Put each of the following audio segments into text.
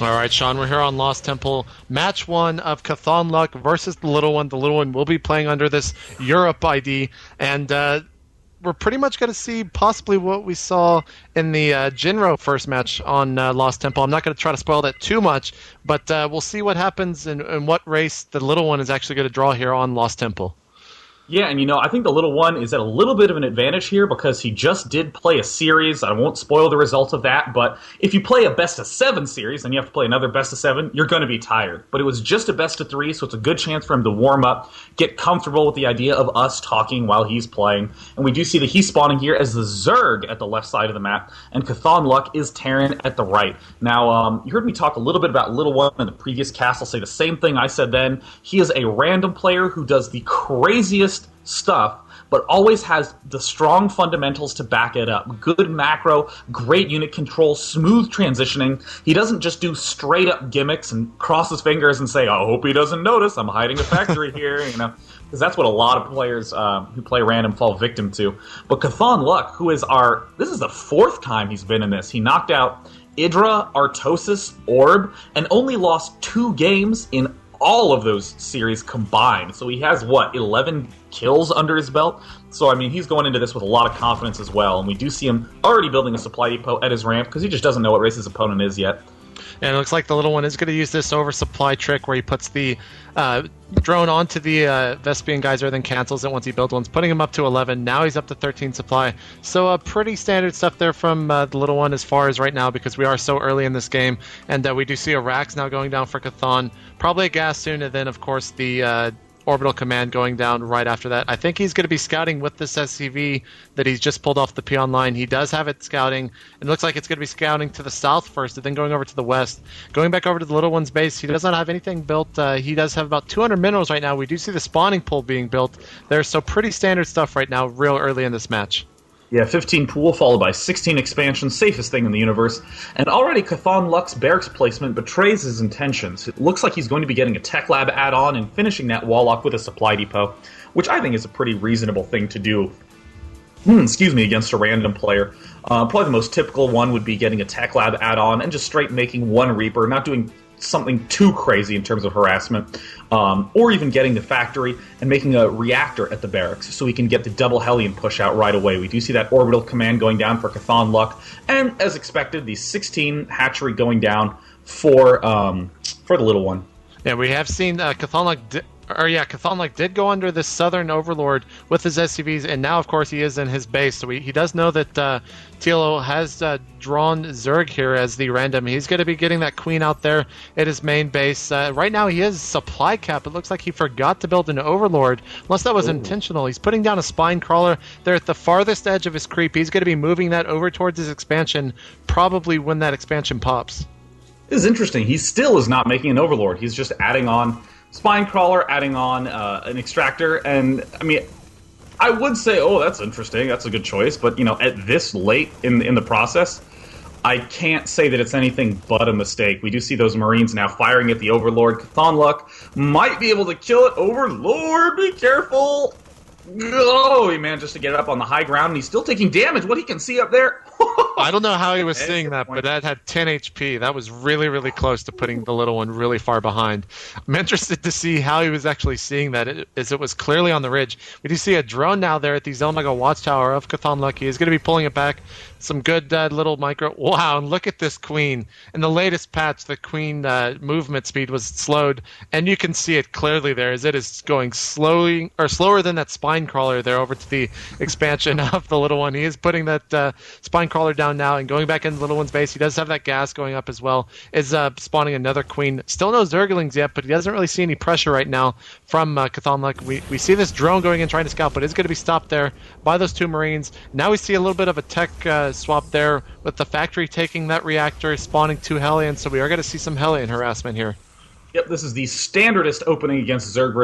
All right, Sean, we're here on Lost Temple. Match 1 of Cauthon Luck versus the Little One. The Little One will be playing under this Europe ID, and we're pretty much going to see possibly what we saw in the Jinro first match on Lost Temple. I'm not going to try to spoil that too much, but we'll see what happens and what race the Little One is actually going to draw here on Lost Temple. Yeah, and I think the Little One is at a little bit of an advantage here because he just did play a series. I won't spoil the result of that, but if you play a best-of-7 series and you have to play another best-of-7, you're going to be tired. But it was just a best-of-3, so it's a good chance for him to warm up, get comfortable with the idea of us talking while he's playing. And we do see that he's spawning here as the Zerg at the left side of the map, and Cauthon Luck is Terran at the right. Now, you heard me talk a little bit about Little One in the previous cast. I'll say the same thing I said then. He is a random player who does the craziest stuff, but always has the strong fundamentals to back it up. Good macro, great unit control, smooth transitioning. He doesn't just do straight up gimmicks and cross his fingers and say, I hope he doesn't notice I'm hiding a factory here, because that's what a lot of players who play random fall victim to. But Cauthon Luck, this is the 4th time he's been in this. He knocked out Idra, Artosis, Orb, and only lost 2 games in all of those series combined. So he has, 11 kills under his belt? So, he's going into this with a lot of confidence as well. And we do see him already building a supply depot at his ramp because he just doesn't know what race his opponent is yet. And it looks like the Little One is going to use this oversupply trick where he puts the drone onto the Vespian geyser, then cancels it once he builds one, putting him up to 11. Now he's up to 13 supply. So pretty standard stuff there from the Little One as far as right now, because we are so early in this game. And we do see a Rax now going down for Cauthon. Probably a gas soon, and then, of course, the orbital command going down right after that. I think he's going to be scouting with this SCV that he's just pulled off the peon line. He does have it scouting. It looks like it's going to be scouting to the south first, and then going over to the west. Going back over to the Little One's base, he does not have anything built. He does have about 200 minerals right now. We do see the spawning pool being built there, so pretty standard stuff right now, real early in this match. Yeah, 15 pool followed by 16 expansion, safest thing in the universe. And already Cauthon Luck's barracks placement betrays his intentions. It looks like he's going to be getting a tech lab add-on and finishing that wall off with a supply depot, which I think is a pretty reasonable thing to do. Against a random player. Probably the most typical one would be getting a tech lab add-on and just straight making one Reaper, not doing something too crazy in terms of harassment, or even getting the factory and making a reactor at the barracks so we can get the double Hellion push out right away. We do see that orbital command going down for Cauthon Luck, and as expected, the 16 hatchery going down for the Little One. Yeah, we have seen Cauthon Luck did go under the Southern Overlord with his SCVs, and now, of course, he is in his base. So he does know that TLO has drawn Zerg here as the random. He's going to be getting that Queen out there at his main base. Right now, he is supply cap. It looks like he forgot to build an Overlord, unless that was intentional. He's putting down a Spine Crawler there at the farthest edge of his creep. He's going to be moving that over towards his expansion, probably when that expansion pops. This is interesting. He still is not making an Overlord. He's just adding on Spine Crawler, adding on an Extractor, and I would say, that's interesting, that's a good choice, but at this late in the process, I can't say that it's anything but a mistake. We do see those Marines now firing at the Overlord. Cauthon Luck might be able to kill it. Overlord, be careful! Oh, he manages to get it up on the high ground, and he's still taking damage. What he can see up there? I don't know how he was seeing that, but that had 10 HP. That was really, really close to putting the Little One really far behind. I'm interested to see how he was actually seeing that, as it was clearly on the ridge. We do see a drone now there at the Zelmaga Watchtower of Cauthon Luck. He is going to be pulling it back. Some good little micro. Wow, and look at this Queen. In the latest patch, the Queen movement speed was slowed, and you can see it clearly there as it is going slowly, or slower than that Spine Crawler there over to the expansion of the Little One. He is putting that Spine Crawler down now and going back into the Little One's base. He does have that gas going up as well. Is spawning another Queen. Still no Zerglings yet, but he doesn't really see any pressure right now from Cauthon Luck. We see this drone going in trying to scout, but it's going to be stopped there by those 2 Marines. Now we see a little bit of a tech swap there with the factory taking that reactor, spawning 2 Hellions, so we are going to see some Hellion harassment here. Yep, this is the standardest opening against Zerg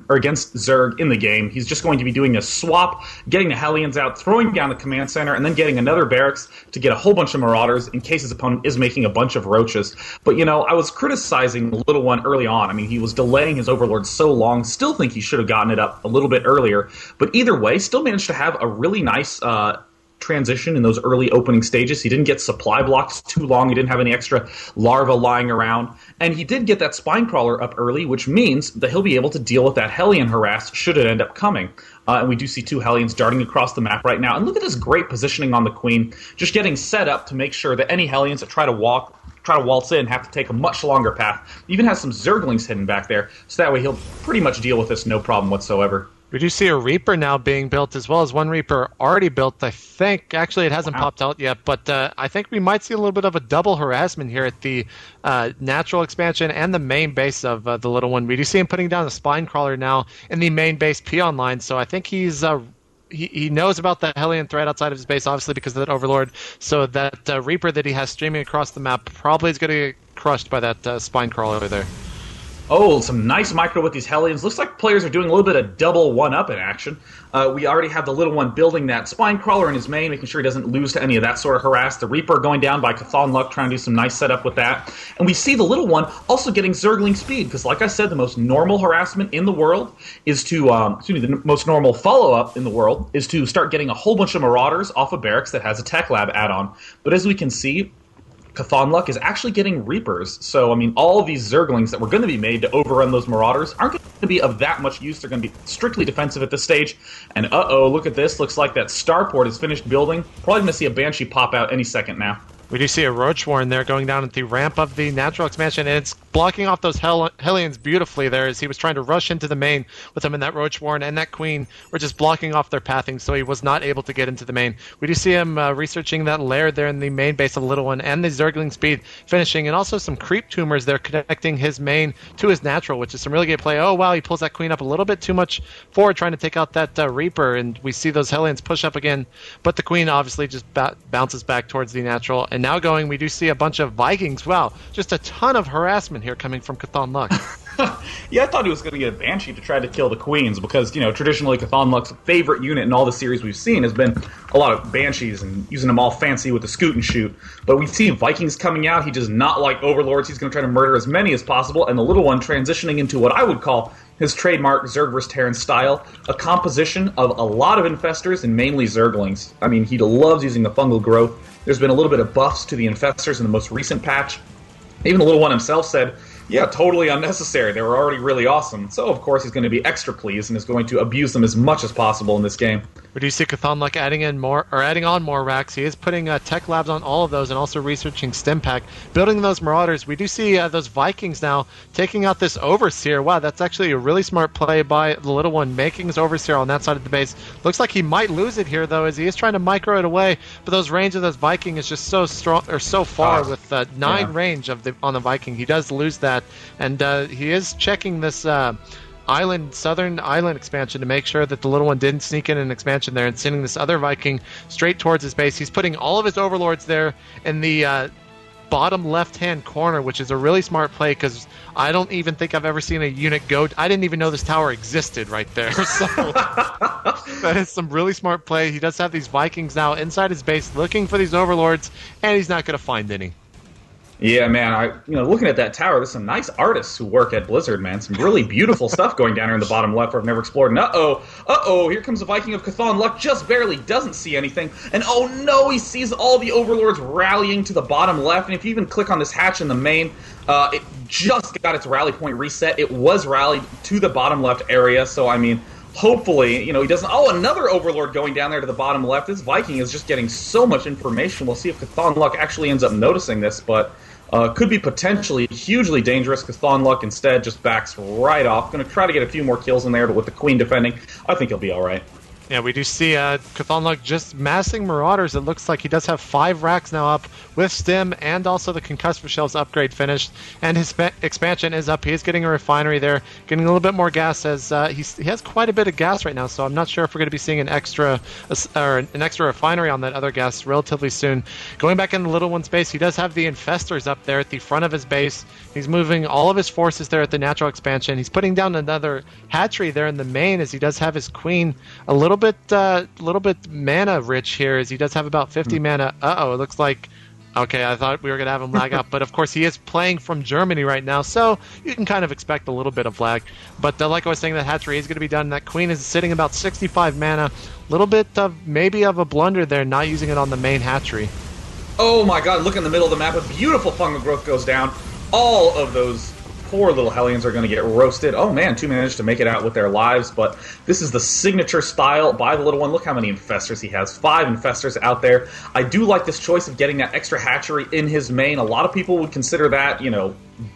against Zerg in the game. He's just going to be doing a swap, getting the Hellions out, throwing down the command center, and then getting another barracks to get a whole bunch of Marauders in case his opponent is making a bunch of Roaches. But, I was criticizing the Little One early on. He was delaying his Overlord so long. Still think he should have gotten it up a little bit earlier. But either way, still managed to have a really nice transition in those early opening stages. He didn't get supply blocked too long. He didn't have any extra larvae lying around. And he did get that spine crawler up early, which means that he'll be able to deal with that Hellion harass should it end up coming. And we do see 2 Hellions darting across the map right now. And look at this great positioning on the Queen, just getting set up to make sure that any Hellions that try to waltz in have to take a much longer path. He even has some Zerglings hidden back there, so that way he'll pretty much deal with this no problem whatsoever. We do see a Reaper now being built, as well as one Reaper already built, I think. Actually, it hasn't popped out yet, but I think we might see a little bit of a double harassment here at the natural expansion and the main base of the Little One. We do see him putting down the Spine Crawler now in the main base Peon line, so I think he's... He knows about the Hellion threat outside of his base, obviously, because of that Overlord. So that Reaper that he has streaming across the map probably is going to get crushed by that Spine Crawler there. Oh, some nice micro with these Hellions. Looks like players are doing a little bit of double one-up in action. We already have the Little One building that Spine Crawler in his main, making sure he doesn't lose to any of that sort of harass. The Reaper going down by Cauthon Luck, trying to do some nice setup with that. And we see the Little One also getting Zergling speed, because like I said, the most normal harassment in the world is to, the most normal follow-up in the world is to start getting a whole bunch of Marauders off of barracks that has a Tech Lab add-on. But as we can see, Cauthon Luck is actually getting Reapers. So, I mean, all of these Zerglings that were going to be made to overrun those Marauders aren't going to be of that much use. They're going to be strictly defensive at this stage. And uh-oh, look at this. Looks like that Starport is finished building. Probably going to see a Banshee pop out any second now. We do see a Roach Warren there going down at the ramp of the natural expansion, and it's blocking off those Hellions beautifully there as he was trying to rush into the main with him, and that Roach Warren and that Queen were just blocking off their pathing, so he was not able to get into the main. We do see him researching that lair there in the main base of the Little One and the Zergling speed finishing, and also some creep tumors there connecting his main to his natural, which is some really good play. Oh wow, he pulls that Queen up a little bit too much forward trying to take out that Reaper, and we see those Hellions push up again, but the Queen obviously just bounces back towards the natural. And now going, we do see a bunch of Vikings. Wow, just a ton of harassment here coming from Cauthon Luck. Yeah, I thought he was going to get a Banshee to try to kill the Queens because, traditionally Cauthon Luck's favorite unit in all the series we've seen has been a lot of Banshees and using them all fancy with the scoot and shoot. But we see Vikings coming out. He does not like Overlords. He's going to try to murder as many as possible, and the Little One transitioning into what I would call his trademark Zerg vs. Terran style, a composition of a lot of Infestors and mainly Zerglings. I mean, he loves using the fungal growth. There's been a little bit of buffs to the Infestors in the most recent patch. Even the Little One himself said, yeah, totally unnecessary. They were already really awesome. So, of course, he's going to be extra pleased and is going to abuse them as much as possible in this game. We do see Cauthon Luck adding on more racks. He is putting tech labs on all of those and also researching stim pack, building those Marauders. We do see those Vikings now taking out this Overseer. Wow, that's actually a really smart play by the Little One, making his Overseer on that side of the base. Looks like he might lose it here, though, as he is trying to micro it away. But those range of those Viking is just so strong, or so far with 9 range on the Viking. He does lose that, and he is checking this southern island expansion to make sure that the Little One didn't sneak in an expansion there and sending this other Viking straight towards his base. He's putting all of his Overlords there in the bottom left-hand corner, which is a really smart play because I don't even think I've ever seen a unit go... I didn't even know this tower existed right there. So that is some really smart play. He does have these Vikings now inside his base looking for these Overlords, and he's not going to find any. Yeah, man, looking at that tower, there's some nice artists who work at Blizzard, man. Some really beautiful stuff going down here in the bottom left where I've never explored. And uh-oh, here comes the Viking of Cauthon Luck, just barely doesn't see anything. And oh no, he sees all the Overlords rallying to the bottom left. And if you even click on this hatch in the main, it just got its rally point reset. It was rallied to the bottom left area, so I mean... Hopefully, he doesn't... Oh, another Overlord going down there to the bottom left. This Viking is just getting so much information. We'll see if Cauthon Luck actually ends up noticing this, but could be potentially hugely dangerous. Cauthon Luck instead just backs right off. Going to try to get a few more kills in there, but with the Queen defending, I think he'll be all right. Yeah, we do see Cauthon Luck just massing Marauders. It looks like he does have 5 racks now up with Stim and also the Concussive Shells upgrade finished. And his expansion is up. He is getting a refinery there, getting a little bit more gas as he has quite a bit of gas right now. So I'm not sure if we're going to be seeing an extra refinery on that other gas relatively soon. Going back in the Little One's base, he does have the Infestors up there at the front of his base. He's moving all of his forces there at the natural expansion. He's putting down another hatchery there in the main as he does have his Queen a little bit mana rich here, as he does have about 50 mana. It looks like Okay, I thought we were going to have him lag out, but of course he is playing from Germany right now, so you can kind of expect a little bit of lag. But like I was saying, that hatchery is going to be done. That queen is sitting about 65 mana. A little bit of maybe of a blunder there, not using it on the main hatchery. Oh my god, look in the middle of the map. A beautiful fungal growth goes down. All of those poor little Hellions are going to get roasted. Oh man, 2 managed to make it out with their lives, but this is the signature style by the little one. Look how many infestors he has. 5 infestors out there. I do like this choice of getting that extra hatchery in his main. A lot of people would consider that,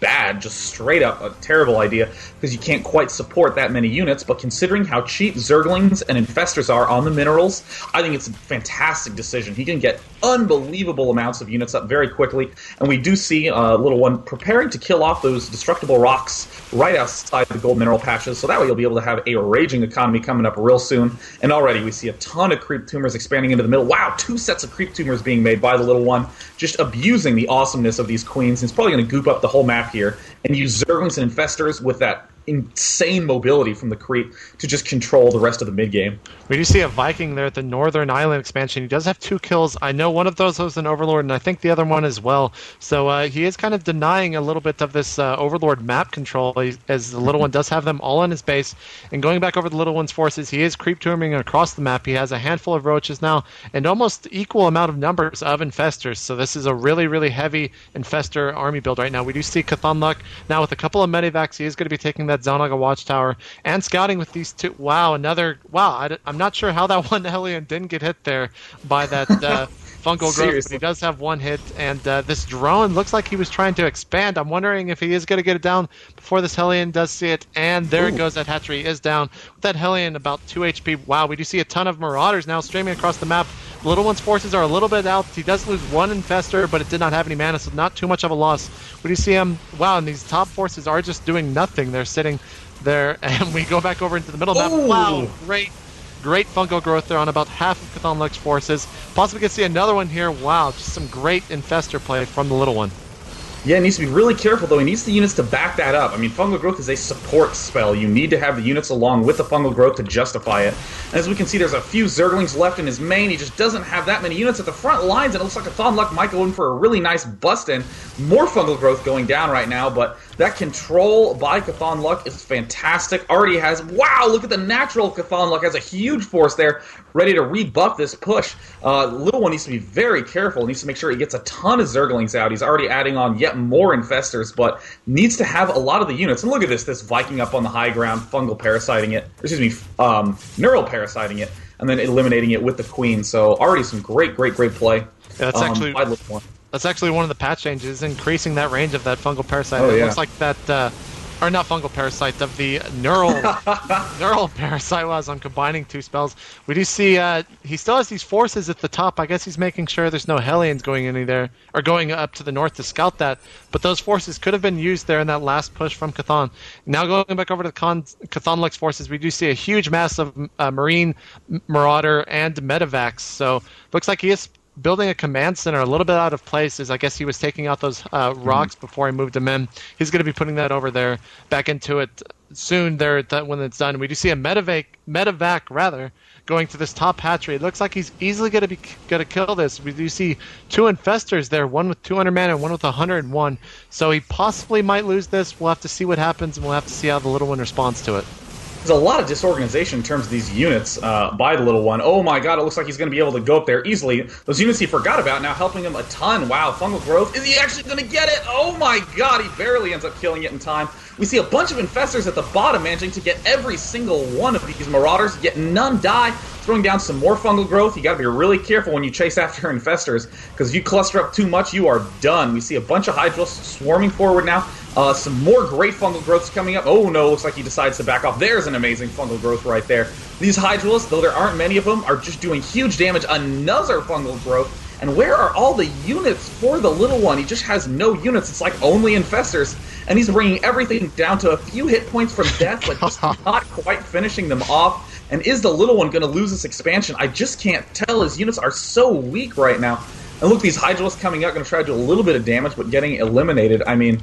bad, just straight up a terrible idea, because you can't quite support that many units, but considering how cheap Zerglings and infestors are on the minerals, I think it's a fantastic decision. He can get unbelievable amounts of units up very quickly, and we do see Little One preparing to kill off those destructible rocks right outside the gold mineral patches, so that way you'll be able to have a raging economy coming up real soon, and already we see a ton of creep tumors expanding into the middle. Wow, 2 sets of creep tumors being made by the Little One, just abusing the awesomeness of these queens. He's probably going to goop up the whole map here and use Zerglings and infestors with that insane mobility from the creep to just control the rest of the mid game. We do see a Viking there at the Northern Island expansion. He does have 2 kills. I know one of those was an Overlord, and I think the other one as well. So he is kind of denying a little bit of this Overlord map control, as the Little One does have them all on his base. And going back over the Little One's forces, he is creep tuming across the map. He has a handful of roaches now, and almost equal amount of numbers of infestors. So this is a really, really heavy infestor army build right now. We do see Cauthon Luck now with a couple of medivacs. He is going to be taking that Zonaga Watchtower and scouting with these 2. Wow, I'm not sure how that one Hellion didn't get hit there by that fungal growth, but he does have 1 hit, and this drone looks like he was trying to expand. I'm wondering if he is going to get it down before this Hellion does see it, and there it goes. That hatchery is down. With that Hellion about 2 HP. Wow, we do see a ton of Marauders now streaming across the map. The Little One's forces are a little bit out. He does lose 1 infestor, but it did not have any mana, so not too much of a loss. We do see him, wow, and these top forces are just doing nothing. They're sitting there, and we go back over into the middle map. Wow, great fungal growth there on about half of Cauthon Luck's forces. Possibly can see another one here. Wow, just some great infestor play from the Little One. Yeah, he needs to be really careful, though. He needs the units to back that up. I mean, Fungal Growth is a support spell. You need to have the units along with the Fungal Growth to justify it. And as we can see, there's a few Zerglings left in his main. He just doesn't have that many units at the front lines, and it looks like Cauthon Luck might go in for a really nice bust-in. More Fungal Growth going down right now, but that control by Cauthon Luck is fantastic. Already has... Wow, look at the natural Cauthon Luck. Has a huge force there, ready to rebuff this push. Little One needs to be very careful. He needs to make sure he gets a ton of Zerglings out. He's already adding on yet more infestors, but needs to have a lot of the units. And look at this Viking up on the high ground, fungal parasiting it. Neural parasiting it, and then eliminating it with the queen. So already some great play. Yeah, that's actually one of the patch changes, increasing that range of that fungal parasite. It looks like that... or not fungal parasite, of the neural parasite as I'm combining 2 spells. We do see he still has these forces at the top. I guess he's making sure there's no Hellions going in there, or going up to the north to scout that. But those forces could have been used there in that last push from Cauthon. Now going back over to Cauthon Luck's forces, we do see a huge mass of Marine, Marauder, and Medivacs. So looks like he is building a command center a little bit out of place, as I guess he was taking out those rocks before he moved them in. He's going to be putting that over there, back into it soon there when it's done. We do see a medevac going to this top hatchery. It looks like he's easily going to kill this. We do see 2 infestors there, one with 200 mana and one with 101. So he possibly might lose this. We'll have to see what happens, and we'll have to see how the Little One responds to it. There's a lot of disorganization in terms of these units by the Little One. Oh my god, it looks like he's going to be able to go up there easily. Those units he forgot about now helping him a ton. Wow, Fungal Growth. Is he actually going to get it? Oh my god, he barely ends up killing it in time. We see a bunch of infestors at the bottom managing to get every single one of these Marauders, yet none die. Throwing down some more Fungal Growth. You got to be really careful when you chase after infestors, because if you cluster up too much, you are done. We see a bunch of Hydros swarming forward now. Some more great Fungal Growths coming up. Oh no, looks like he decides to back off. There's an amazing Fungal Growth right there. These Hydralisks, though there aren't many of them, are just doing huge damage. Another Fungal Growth. And where are all the units for the Little One? He just has no units. It's like only infestors. And he's bringing everything down to a few hit points from death, but just not quite finishing them off. And is the Little One going to lose this expansion? I just can't tell. His units are so weak right now. And look, these Hydralisks coming out, going to try to do a little bit of damage, but getting eliminated. I mean,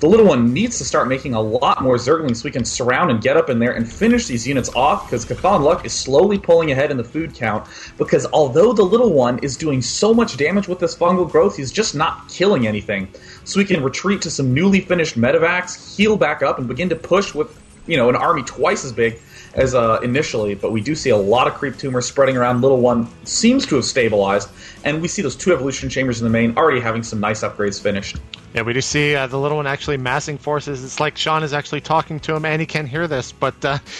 The little one needs to start making a lot more Zerglings so we can surround and get up in there and finish these units off, because Cauthon Luck is slowly pulling ahead in the food count, because although the little one is doing so much damage with this fungal growth, he's just not killing anything. So we can retreat to some newly finished medevacs, heal back up, and begin to push with, you know, an army twice as big as initially, but we do see a lot of creep tumors spreading around. Little one seems to have stabilized, and we see those 2 evolution chambers in the main already having some nice upgrades finished. Yeah, we do see the little one actually massing forces. It's like Sean is actually talking to him, and he can't hear this, but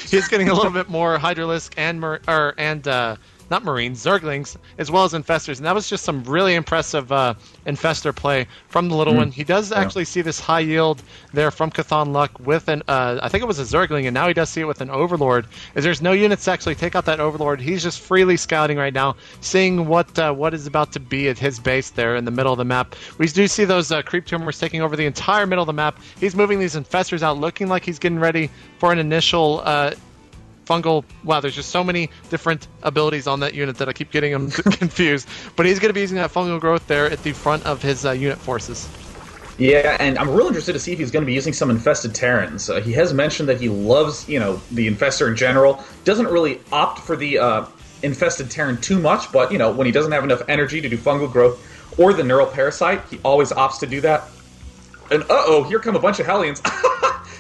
he's getting a little bit more Hydralisk and not Marines, Zerglings, as well as Infestors. And that was just some really impressive Infestor play from the little one. He does actually see this high yield there from Cauthon Luck with an, I think it was a Zergling, and now he does see it with an Overlord. As there's no units to actually take out that Overlord, he's just freely scouting right now, seeing what is about to be at his base there in the middle of the map. We do see those creep tumors taking over the entire middle of the map. He's moving these Infestors out, looking like he's getting ready for an initial fungal. Wow, there's just so many different abilities on that unit that I keep getting him confused. But he's going to be using that fungal growth there at the front of his unit forces. Yeah, and I'm really interested to see if he's going to be using some infested Terrans. He has mentioned that he loves, the Infestor in general. Doesn't really opt for the infested Terran too much, but, when he doesn't have enough energy to do fungal growth or the neural parasite, he always opts to do that. And here come a bunch of Hellions.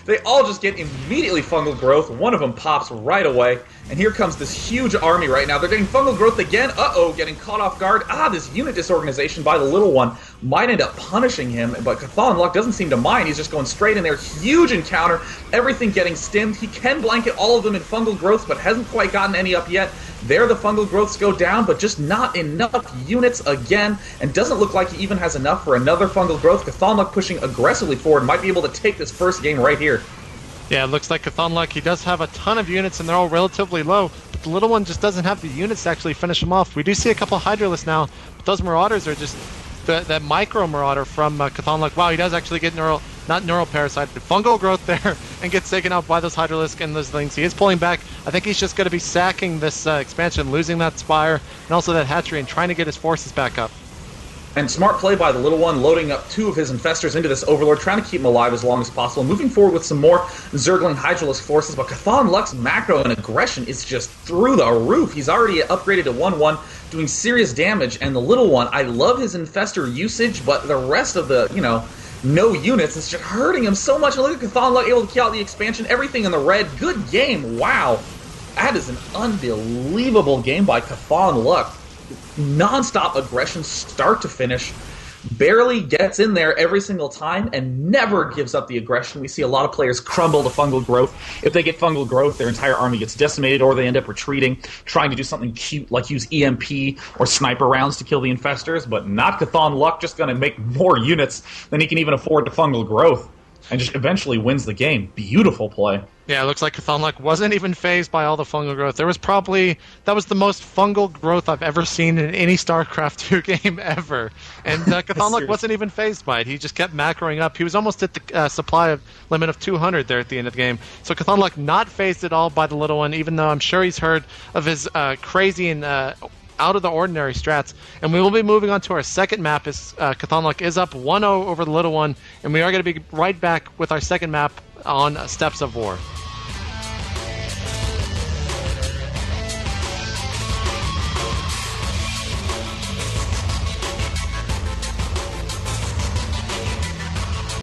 They all just get immediately fungal growth. One of them pops right away. And here comes this huge army right now. They're getting fungal growth again. Getting caught off guard. This unit disorganization by the little one might end up punishing him. But Cauthon Luck doesn't seem to mind. He's just going straight in there. Huge encounter. Everything getting stimmed. He can blanket all of them in fungal growth, but hasn't quite gotten any up yet. There the fungal growths go down, but just not enough units again. And doesn't look like he even has enough for another fungal growth. Cauthon Luck pushing aggressively forward. Might be able to take this first game right here. Yeah, it looks like Cauthon Luck, he does have a ton of units, and they're all relatively low, but the little one just doesn't have the units to actually finish them off. We do see a couple of Hydralisks now, but those Marauders are just that micro Marauder from Cauthon Luck. Wow, he does actually get not neural parasite, but fungal growth there, and gets taken out by those Hydralisk and those things. He is pulling back. I think he's just going to be sacking this expansion, losing that Spire, and also that Hatchery, and trying to get his forces back up. And smart play by the little one, loading up 2 of his Infestors into this Overlord, trying to keep him alive as long as possible, moving forward with some more Zergling Hydralisk forces, but Cauthon Luck's macro and aggression is just through the roof. He's already upgraded to 1-1, doing serious damage, and the little one, I love his Infestor usage, but the rest of the, no units, it's just hurting him so much. And look at Cauthon Luck able to kill out the expansion, everything in the red. Good game, wow. That is an unbelievable game by Cauthon Luck. Non-stop aggression, start to finish, barely gets in there every single time, and never gives up the aggression. We see a lot of players crumble to fungal growth. If they get fungal growth, their entire army gets decimated, or they end up retreating, trying to do something cute like use EMP or sniper rounds to kill the Infestors, but not Cauthon Luck, just going to make more units than he can even afford to fungal growth, and just eventually wins the game. Beautiful play. Yeah, it looks like Cauthon Luck wasn't even phased by all the fungal growth. That was the most fungal growth I've ever seen in any StarCraft 2 game ever. And Cauthon Luck wasn't even phased by it. He just kept macroing up. He was almost at the supply limit of 200 there at the end of the game. So Cauthon Luck not phased at all by the little one, even though I'm sure he's heard of his crazy and out of the ordinary strats. And we will be moving on to our second map as Cauthon Luck is up 1-0 over the little one. And we are going to be right back with our second map on Steps of War.